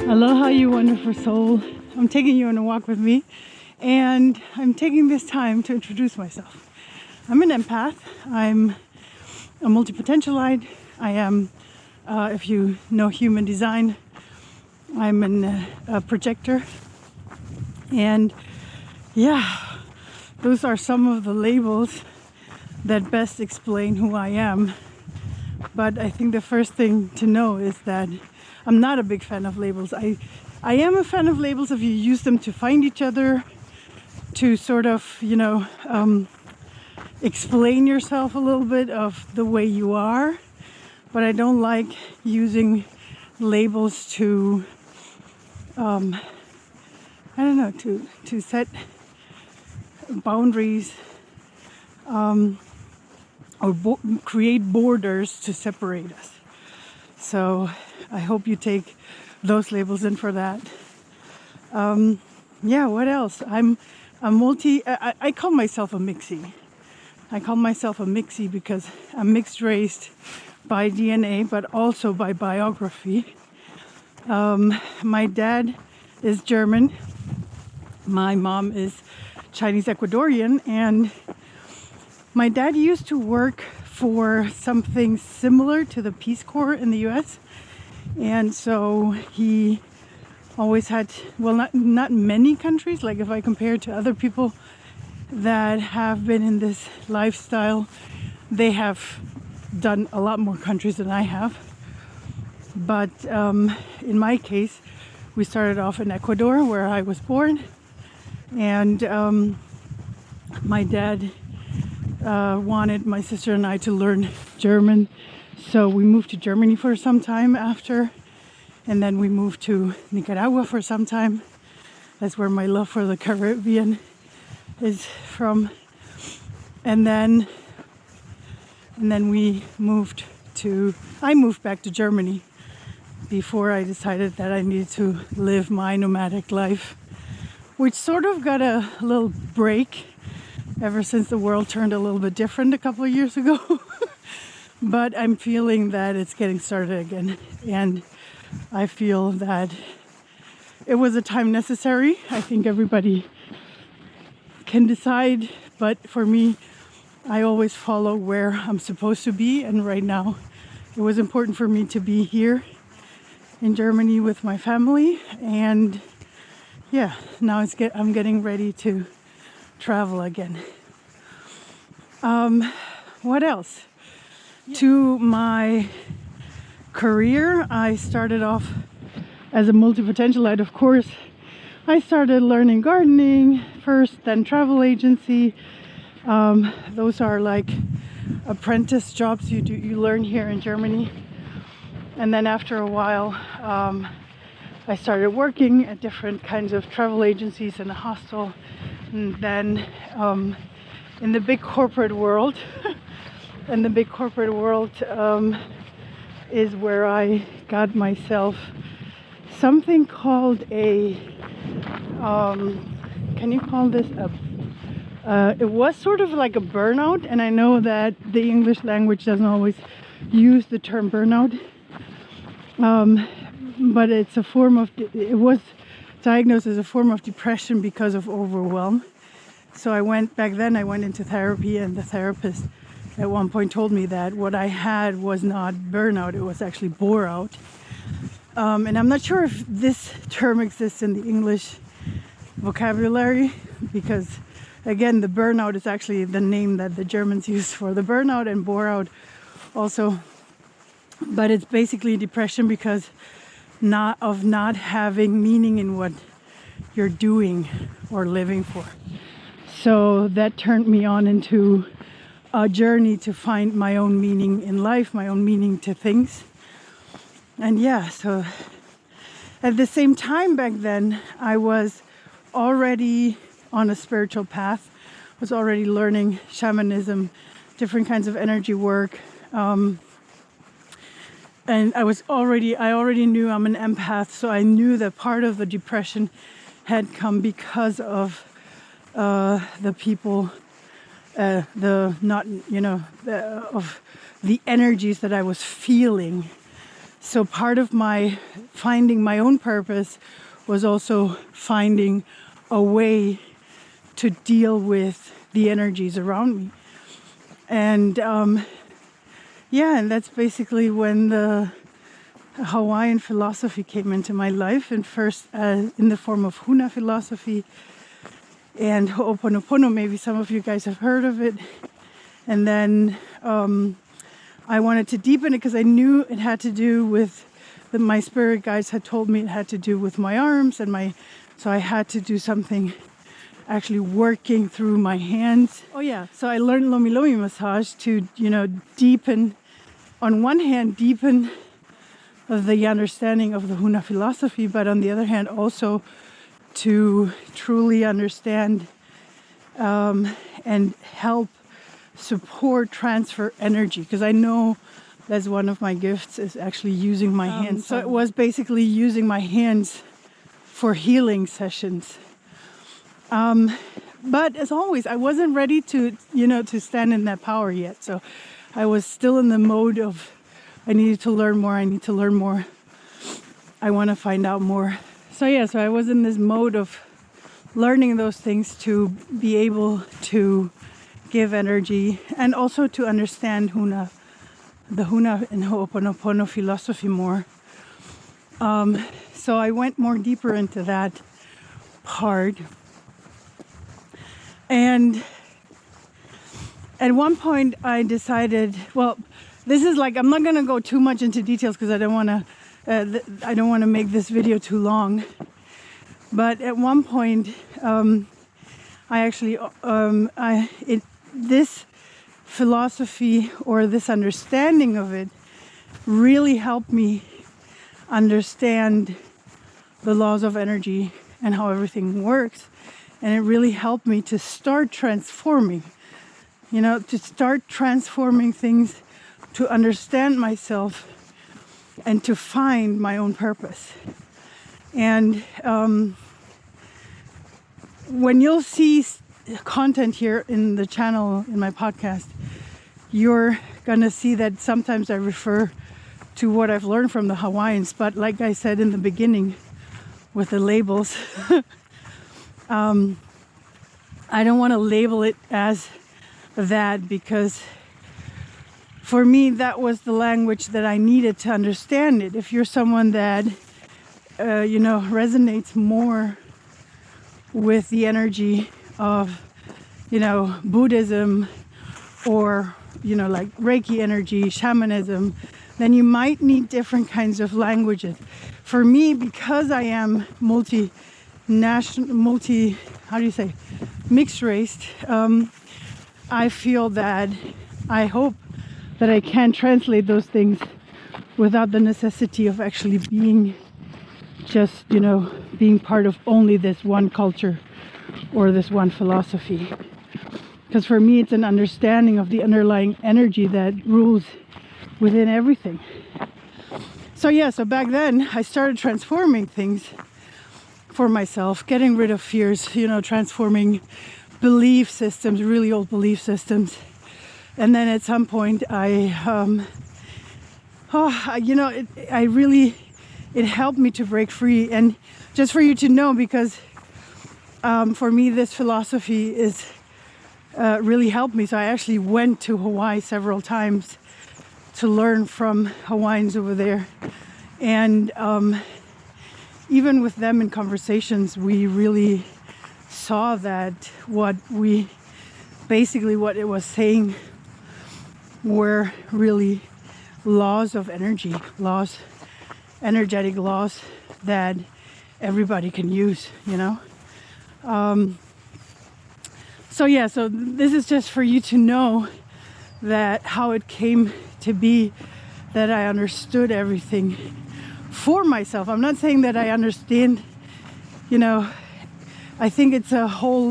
Aloha, you wonderful soul. I'm taking you on a walk with me, and I'm taking this time to introduce myself. I'm an empath. I'm a multi-potentialite. I am, if you know human design, I'm a projector. And yeah, those are some of the labels that best explain who I am. But I think the first thing to know is that I'm not a big fan of labels. I am a fan of labels if you use them to find each other, to sort of, explain yourself a little bit of the way you are. But I don't like using labels to, to set boundaries or create borders to separate us. So I hope you take those labels in for that. What else? I'm a I call myself a mixie. I call myself a mixie because I'm mixed race by DNA, but also by biography. My dad is German. My mom is Chinese Ecuadorian, and my dad used to work for something similar to the Peace Corps in the US. And so he always had, not many countries, like if I compare to other people that have been in this lifestyle, they have done a lot more countries than I have. But in my case, we started off in Ecuador, where I was born. And my dad wanted my sister and I to learn German. So we moved to Germany for some time after, and then we moved to Nicaragua for some time. That's where my love for the Caribbean is from. And then I moved back to Germany before I decided that I needed to live my nomadic life, which sort of got a little break ever since the world turned a little bit different a couple of years ago. But I'm feeling that it's getting started again, and I feel that it was a time necessary. I think everybody can decide, but for me, I always follow where I'm supposed to be, and right now it was important for me to be here in Germany with my family. And yeah, now I'm getting ready to travel again. What else? To my career, I started off as a multi-potentialite, of course. I started learning gardening first, then travel agency. Those are like apprentice jobs you learn here in Germany. And then after a while, I started working at different kinds of travel agencies in a hostel. And then in the big corporate world, is where I got myself something called can you call this it was sort of like a burnout, and I know that the English language doesn't always use the term burnout, but it was diagnosed as a form of depression because of overwhelm. So I went into therapy, and the therapist at one point told me that what I had was not burnout, it was actually bore out. And I'm not sure if this term exists in the English vocabulary, because again, the burnout is actually the name that the Germans use for the burnout, and bore out also. But it's basically depression because not having meaning in what you're doing or living for. So that turned me on into a journey to find my own meaning in life, my own meaning to things. And yeah, so at the same time back then, I was already on a spiritual path, was already learning shamanism, different kinds of energy work. And I already knew I'm an empath, so I knew that part of the depression had come because of the people, of the energies that I was feeling. So part of my finding my own purpose was also finding a way to deal with the energies around me. And yeah, and that's basically when the Hawaiian philosophy came into my life, and first in the form of Huna philosophy and Ho'oponopono. Maybe some of you guys have heard of it. And then I wanted to deepen it because I knew it had to do with, my spirit guides had told me it had to do with my arms and so I had to do something actually working through my hands. Oh yeah, so I learned Lomi Lomi massage to, deepen, on one hand, deepen the understanding of the Huna philosophy, but on the other hand, also to truly understand and help support transfer energy, because I know that's one of my gifts, is actually using my hands. So it was basically using my hands for healing sessions. But as always, I wasn't ready to, to stand in that power yet. So I was still in the mode of, I needed to learn more. I need to learn more. I want to find out more. So yeah, so I was in this mode of learning those things to be able to give energy and also to understand Huna, the Huna and Ho'oponopono philosophy more. So I went more deeper into that part. And at one point I decided, well, this is like, I'm not going to go too much into details because I don't want to make this video too long. But at one point, I actually, this philosophy or this understanding of it really helped me understand the laws of energy and how everything works. And it really helped me to start transforming, to start transforming things, to understand myself and to find my own purpose. And when you'll see content here in the channel, in my podcast, you're gonna see that sometimes I refer to what I've learned from the Hawaiians, but like I said in the beginning with the labels, I don't want to label it as that, because for me that was the language that I needed to understand it. If you're someone that resonates more with the energy of Buddhism or like Reiki energy, shamanism, then you might need different kinds of languages. For me, because I am mixed raced, I feel that I hope that I can translate those things without the necessity of actually being just, being part of only this one culture or this one philosophy. Because for me, it's an understanding of the underlying energy that rules within everything. So yeah, so back then I started transforming things for myself, getting rid of fears, transforming belief systems, really old belief systems. And then at some point it helped me to break free. And just for you to know, because for me this philosophy is really helped me. So I actually went to Hawaii several times to learn from Hawaiians over there. And even with them in conversations, we really saw that what it was saying were really laws of energy, energetic laws that everybody can use, So yeah, so this is just for you to know that how it came to be that I understood everything for myself. I'm not saying that I understand, I think it's a whole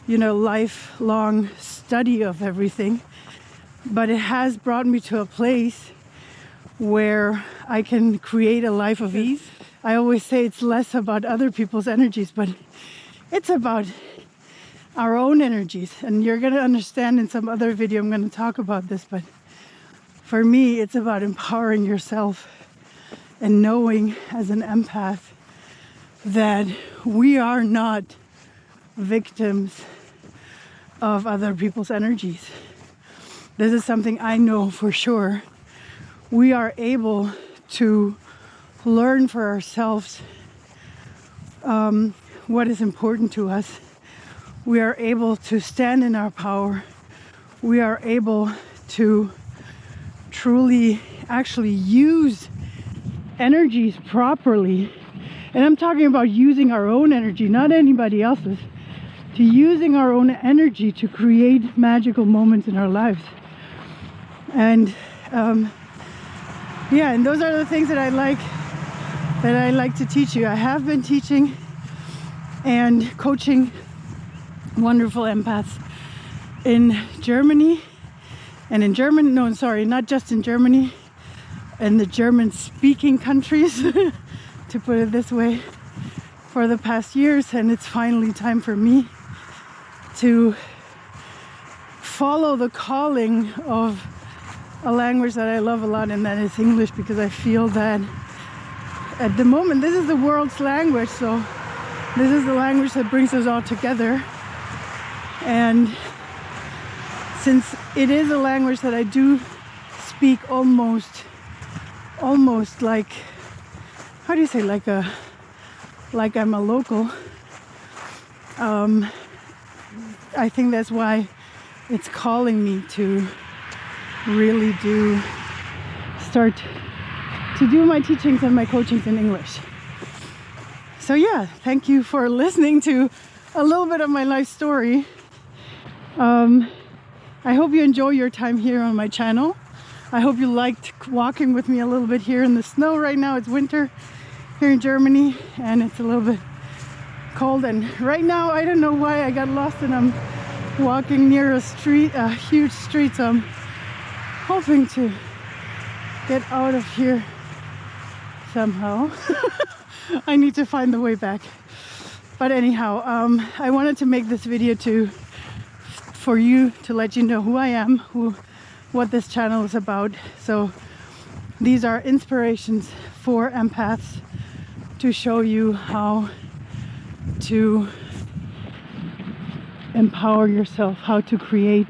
lifelong study of everything. But it has brought me to a place where I can create a life of ease. I always say it's less about other people's energies, but it's about our own energies. And you're going to understand in some other video, I'm going to talk about this. But for me, it's about empowering yourself and knowing as an empath that we are not victims of other people's energies. This is something I know for sure. We are able to learn for ourselves what is important to us. We are able to stand in our power. We are able to truly actually use energies properly. And I'm talking about using our own energy, not anybody else's. To using our own energy to create magical moments in our lives. And yeah, and those are the things that I like to teach you. I have been teaching and coaching wonderful empaths in Germany and in German, no, sorry, not just in Germany, in the German speaking countries, to put it this way, for the past years. And it's finally time for me to follow the calling of a language that I love a lot, and that is English, because I feel that at the moment this is the world's language, so this is the language that brings us all together. And since it is a language that I do speak almost like, how do you say, like I'm a local, I think that's why it's calling me to really start to do my teachings and my coachings in English. So yeah, thank you for listening to a little bit of my life story. I hope you enjoy your time here on my channel. I hope you liked walking with me a little bit here in the snow. Right now it's winter here in Germany and it's a little bit cold, and right now I don't know why I got lost and I'm walking near a huge street, so I'm hoping to get out of here somehow. I need to find the way back. But anyhow, I wanted to make this video for you to let you know who I am, what this channel is about. So these are inspirations for empaths to show you how to empower yourself, how to create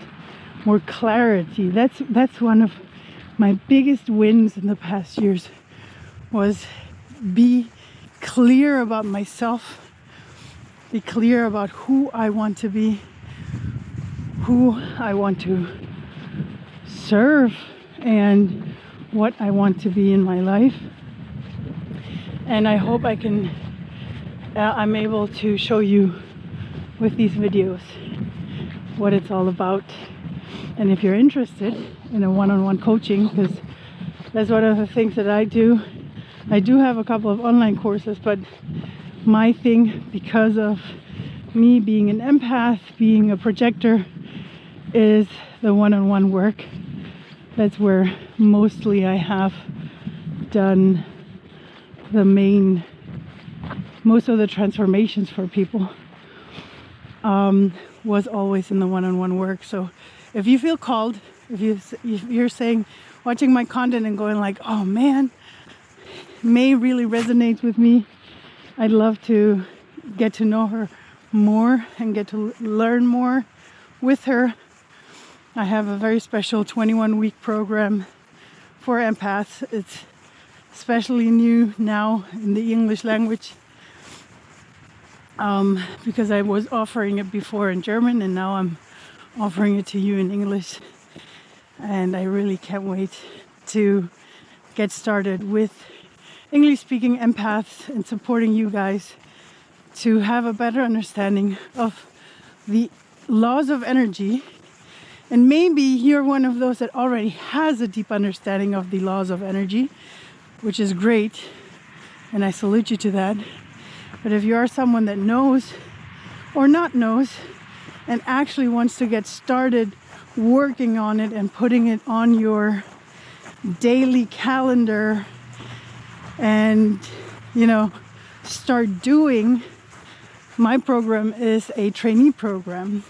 more clarity. That's one of my biggest wins in the past years, was be clear about myself, be clear about who I want to be, who I want to serve, and what I want to be in my life. And I hope I'm able to show you with these videos what it's all about. And if you're interested in a one-on-one coaching, because that's one of the things that I do have a couple of online courses, but my thing, because of me being an empath, being a projector, is the one-on-one work. That's where mostly I have done most of the transformations for people, was always in the one-on-one work. So if you feel called, if you're saying, watching my content and going like, oh man, May really resonates with me, I'd love to get to know her more and get to learn more with her. I have a very special 21-week program for empaths. It's especially new now in the English language, because I was offering it before in German and now I'm offering it to you in English. And I really can't wait to get started with English-speaking empaths and supporting you guys to have a better understanding of the laws of energy. And maybe you're one of those that already has a deep understanding of the laws of energy, which is great, and I salute you to that. But if you are someone that knows or not knows and actually wants to get started working on it and putting it on your daily calendar and, start doing, my program is a trainee program.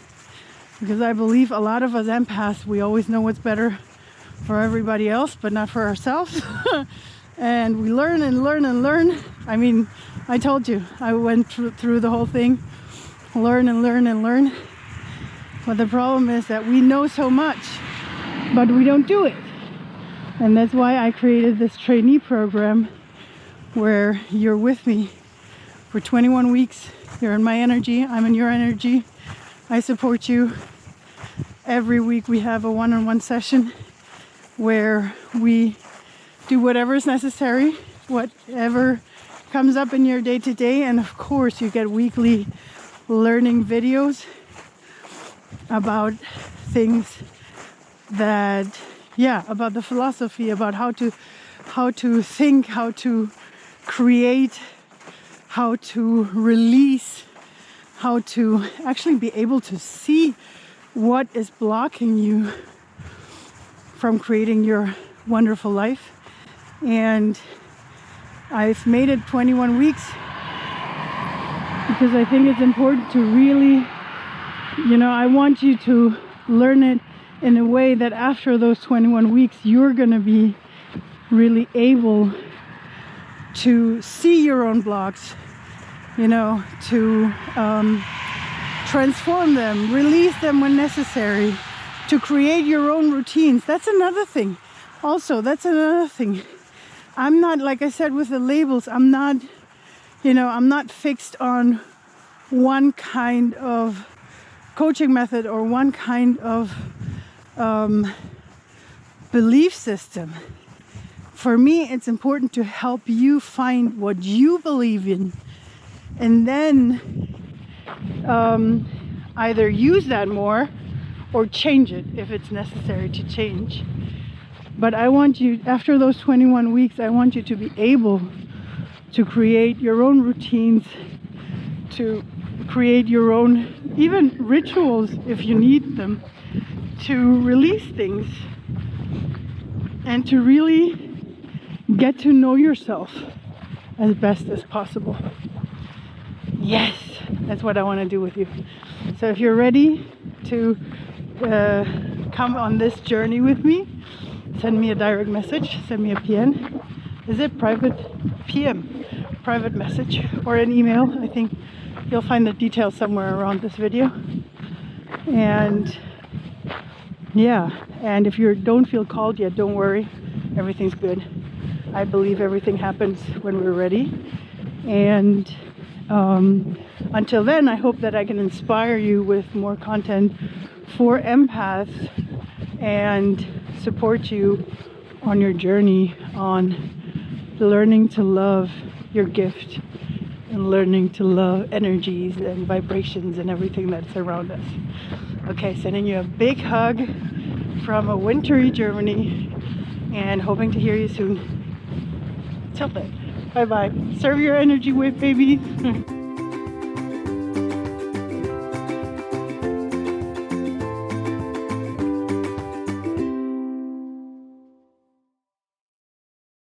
Because I believe a lot of us empaths, we always know what's better for everybody else, but not for ourselves. And we learn and learn and learn. I mean, I told you, I went through the whole thing, learn and learn and learn. But the problem is that we know so much, but we don't do it. And that's why I created this trainee program where you're with me for 21 weeks. You're in my energy, I'm in your energy. I support you. Every week we have a one-on-one session where we do whatever is necessary, whatever comes up in your day-to-day. And of course you get weekly learning videos about things that, about the philosophy, about how to think, how to create, how to release, how to actually be able to see what is blocking you from creating your wonderful life. And I've made it 21 weeks because I think it's important to really, I want you to learn it in a way that after those 21 weeks, you're going to be really able to see your own blocks, to transform them, release them when necessary, to create your own routines. That's another thing. Also, that's another thing. I'm not, like I said with the labels, I'm not fixed on one kind of coaching method or one kind of belief system. For me, it's important to help you find what you believe in, and then either use that more or change it if it's necessary to change. But I want you, after those 21 weeks, I want you to be able to create your own routines, to create your own, even rituals if you need them, to release things, and to really get to know yourself as best as possible. Yes, that's what I want to do with you. So if you're ready to come on this journey with me, send me a direct message, send me a PN. Is it private? PM, private message, or an email. I think you'll find the details somewhere around this video. And and if you don't feel called yet, don't worry, everything's good. I believe everything happens when we're ready. And until then, I hope that I can inspire you with more content for empaths and support you on your journey on learning to love your gift and learning to love energies and vibrations and everything that's around us. Okay, sending you a big hug from a wintry Germany and hoping to hear you soon. Till then, bye-bye. Serve your energy with, baby.